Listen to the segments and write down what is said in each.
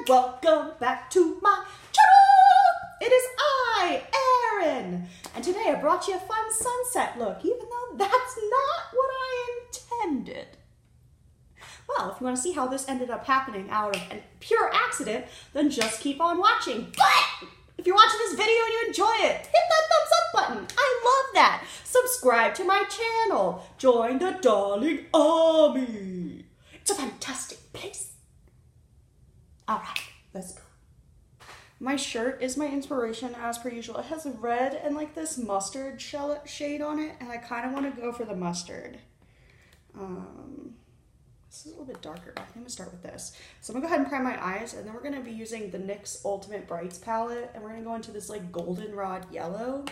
welcome back to my channel! It is I, Erin, and today I brought you a fun sunset look, even though that's not what I intended. Well, if you want to see how this ended up happening out of a pure accident, then just keep on watching. But if you're watching this video and you enjoy it, hit that thumbs up button. I love that. Subscribe to my channel. Join the darling army. It's a fantastic place. All right, let's go. My shirt is my inspiration as per usual. It has red and like this mustard shade on it, and I kind of want to go for the mustard. This is a little bit darker. I think I'm gonna start with this. So I'm gonna go ahead and prime my eyes, and then we're gonna be using the NYX Ultimate Brights palette, and we're gonna go into this like goldenrod yellow.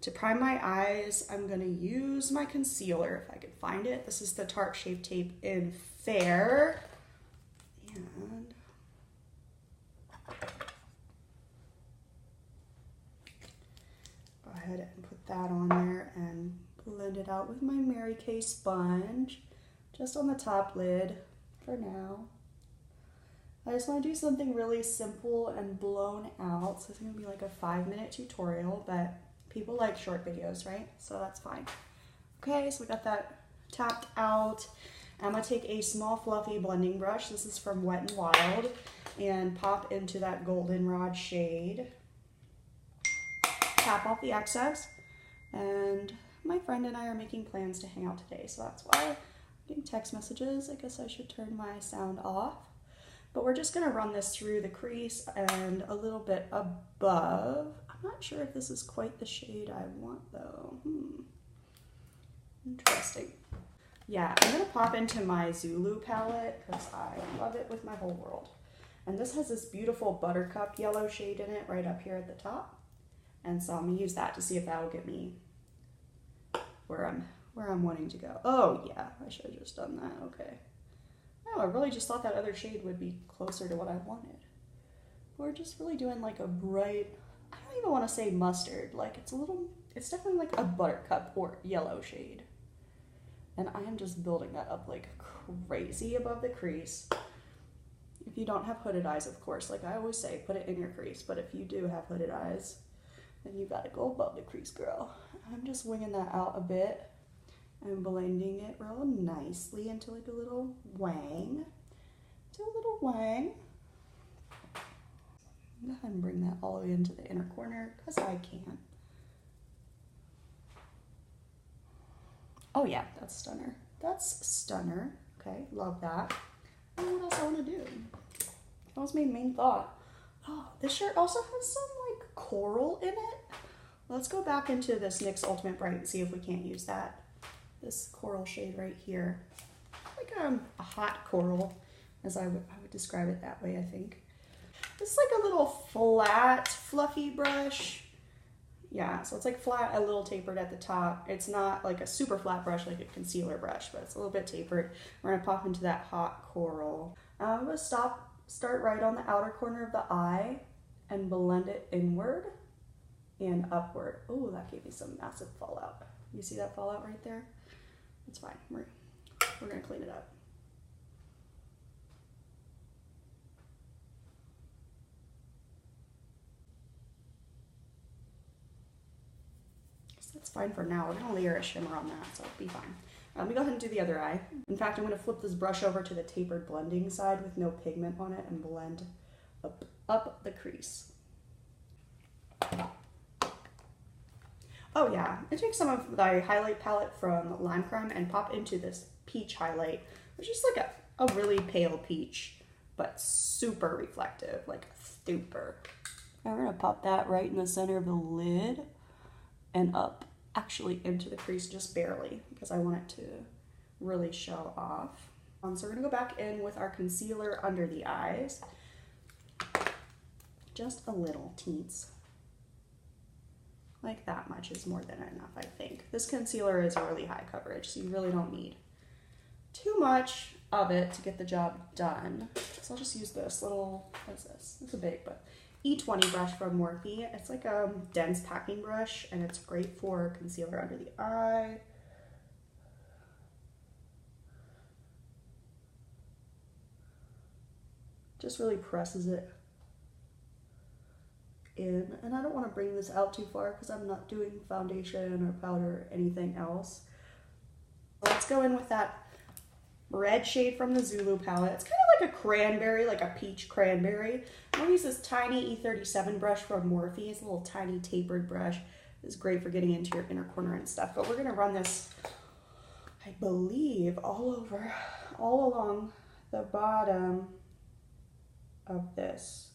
To prime my eyes, I'm gonna use my concealer if I can find it. This is the Tarte Shape Tape in Fair. And go ahead and put that on there and blend it out with my Mary Kay sponge. Just on the top lid for now. I just want to do something really simple and blown out. So it's going to be like a 5-minute tutorial, but people like short videos, right? So that's fine. Okay, so we got that tapped out. I'm going to take a small fluffy blending brush. This is from Wet n Wild, and pop into that goldenrod shade. Tap off the excess. And my friend and I are making plans to hang out today, so that's why getting text messages. I guess I should turn my sound off. But we're just gonna run this through the crease and a little bit above. I'm not sure if this is quite the shade I want though. Interesting. Yeah, I'm gonna pop into my Zulu palette because I love it with my whole world. And this has this beautiful buttercup yellow shade in it right up here at the top. And so I'm gonna use that to see if that'll get me where I'm wanting to go. Oh yeah, I should have just done that, okay. Oh, I really just thought that other shade would be closer to what I wanted. We're just really doing like a bright, I don't even want to say mustard, like it's definitely like a buttercup or yellow shade. And I am just building that up like crazy above the crease. If you don't have hooded eyes, of course, like I always say, put it in your crease, but if you do have hooded eyes, then you gotta go above the crease, girl. I'm just winging that out a bit. I'm blending it real nicely into like a little wang. Go ahead and bring that all the way into the inner corner because I can. Oh yeah, that's stunner. That's stunner. Okay, love that. And what else I want to do? That was my main thought. Oh, this shirt also has some like coral in it. Let's go back into this NYX Ultimate Bright and see if we can't use that. This coral shade right here, like a hot coral, as I would describe it that way, I think. It's like a little flat, fluffy brush. Yeah, so it's like flat, a little tapered at the top. It's not like a super flat brush like a concealer brush, but it's a little bit tapered. We're gonna pop into that hot coral. I'm gonna start right on the outer corner of the eye and blend it inward and upward. Oh, that gave me some massive fallout. You see that fallout right there? It's fine. We're gonna clean it up. So that's fine for now. We're gonna layer a shimmer on that, so it'll be fine. Let me go ahead and do the other eye. In fact, I'm gonna flip this brush over to the tapered blending side with no pigment on it and blend up the crease. Oh yeah, I take some of my highlight palette from Lime Crime and pop into this peach highlight, which is like a really pale peach, but super reflective, like super. I'm gonna pop that right in the center of the lid and up, actually into the crease just barely, because I want it to really show off. So we're gonna go back in with our concealer under the eyes. Just a little teens. Like that much is more than enough, I think. This concealer is really high coverage, so you really don't need too much of it to get the job done. So I'll just use this little, what's this? It's a big, but E20 brush from Morphe. It's like a dense packing brush, and it's great for concealer under the eye. Just really presses it in. And I don't want to bring this out too far because I'm not doing foundation or powder or anything else. Let's go in with that red shade from the Zulu palette. It's kind of like a cranberry, like a peach cranberry. I'm gonna use this tiny E37 brush from Morphe. It's a little tiny tapered brush. It's great for getting into your inner corner and stuff. But we're gonna run this, I believe, all along the bottom of this.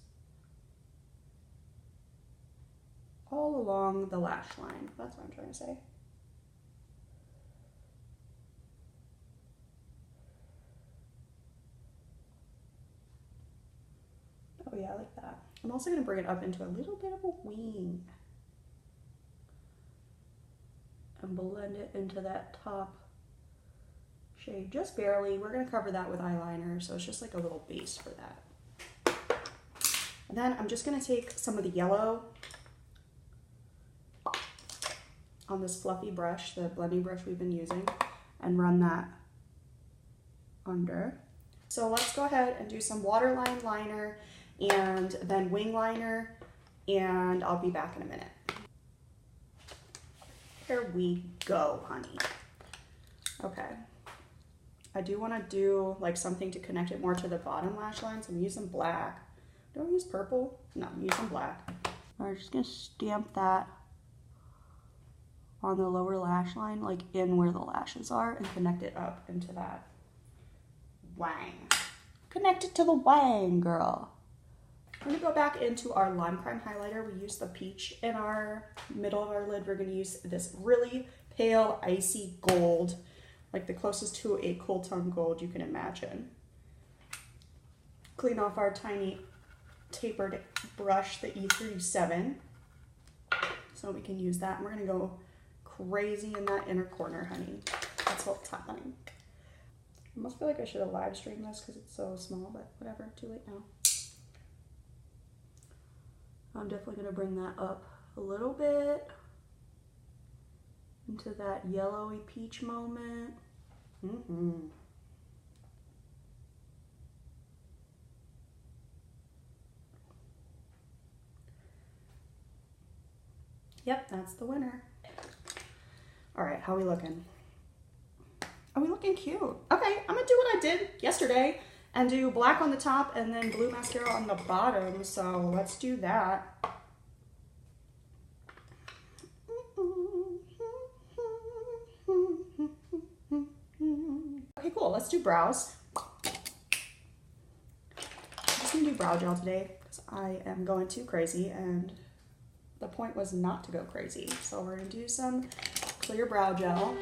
All along the lash line. That's what I'm trying to say. Oh yeah, I like that. I'm also going to bring it up into a little bit of a wing and blend it into that top shade just barely. We're going to cover that with eyeliner, so it's just like a little base for that. And then I'm just going to take some of the yellow on this fluffy brush, the blending brush we've been using, and run that under. So let's go ahead and do some waterline liner and then wing liner, and I'll be back in a minute. Here we go, honey. Okay. I do want to do like something to connect it more to the bottom lash line, so I'm using black. Don't use purple. No, I'm using black. I'm just going to stamp that on the lower lash line, like in where the lashes are, and connect it up into that wang. Connect it to the wang, girl. We're gonna go back into our Lime Crime highlighter. We used the peach in our middle of our lid. We're gonna use this really pale, icy gold, like the closest to a cool tone gold you can imagine. Clean off our tiny tapered brush, the E37, so we can use that. And we're gonna go crazy in that inner corner, honey. That's what's happening. I almost feel like I should have live streamed this because it's so small, but whatever, too late now. I'm definitely going to bring that up a little bit into that yellowy peach moment. Yep, that's the winner. All right, how are we looking? Are we looking cute? Okay, I'm gonna do what I did yesterday and do black on the top and then blue mascara on the bottom. So let's do that. Okay, cool. Let's do brows. I'm just gonna do brow gel today because I am going too crazy and the point was not to go crazy. So we're gonna do some clear brow gel.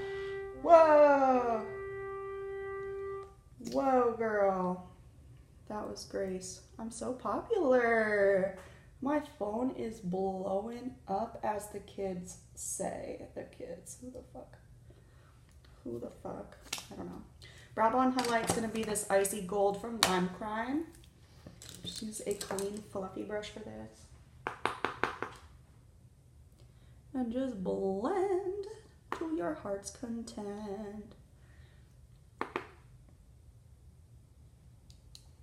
Whoa! Whoa, girl. That was Grace. I'm so popular. My phone is blowing up, as the kids say. The kids. Who the fuck? Who the fuck? I don't know. Brow bone highlight's gonna be this icy gold from Lime Crime. Just use a clean, fluffy brush for this. And just blend to your heart's content.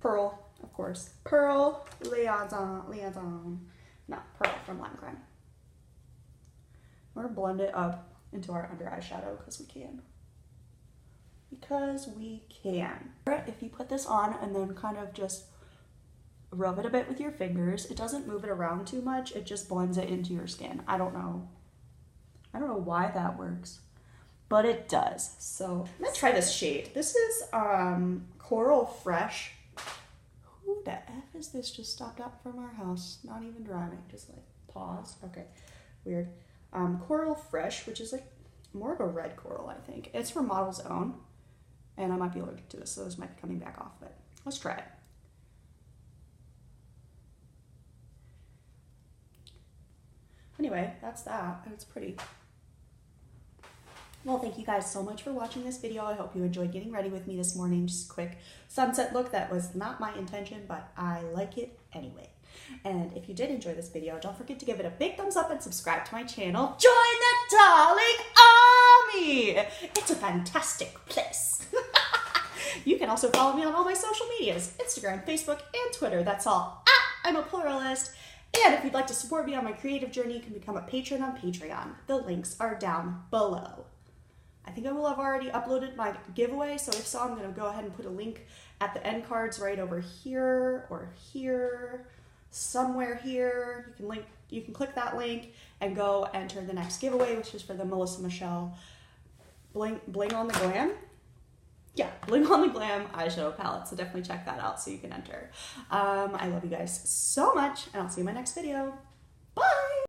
Pearl, of course. Pearl Liaison. No, Pearl from Lime Crime. We're gonna blend it up into our under eye shadow because we can. Because we can. If you put this on and then kind of just rub it a bit with your fingers, it doesn't move it around too much. It just blends it into your skin. I don't know why that works, but it does. So I'm gonna try this shade. This is Coral Fresh. Who the F is this? Just stopped up from our house, not even driving, just like pause. Okay, weird. Coral Fresh, which is like more of a red coral, I think. It's from Model's Own, and I might be allergic to this, so this might be coming back off, but let's try it. Anyway, that's that. It's pretty. Well, thank you guys so much for watching this video. I hope you enjoyed getting ready with me this morning. Just a quick sunset look. That was not my intention, but I like it anyway. And if you did enjoy this video, don't forget to give it a big thumbs up and subscribe to my channel. Join the darling army! It's a fantastic place. You can also follow me on all my social medias, Instagram, Facebook, and Twitter. That's all I'm a pluralist. And if you'd like to support me on my creative journey, you can become a patron on Patreon. The links are down below. I think I will have already uploaded my giveaway, so if so, I'm going to go ahead and put a link at the end cards right over here or here, somewhere here. You can click that link and go enter the next giveaway, which is for the Melissa Michelle Bling on the Glam. Yeah, Bling on the Glam eyeshadow palette. So definitely check that out so you can enter. I love you guys so much, and I'll see you in my next video. Bye!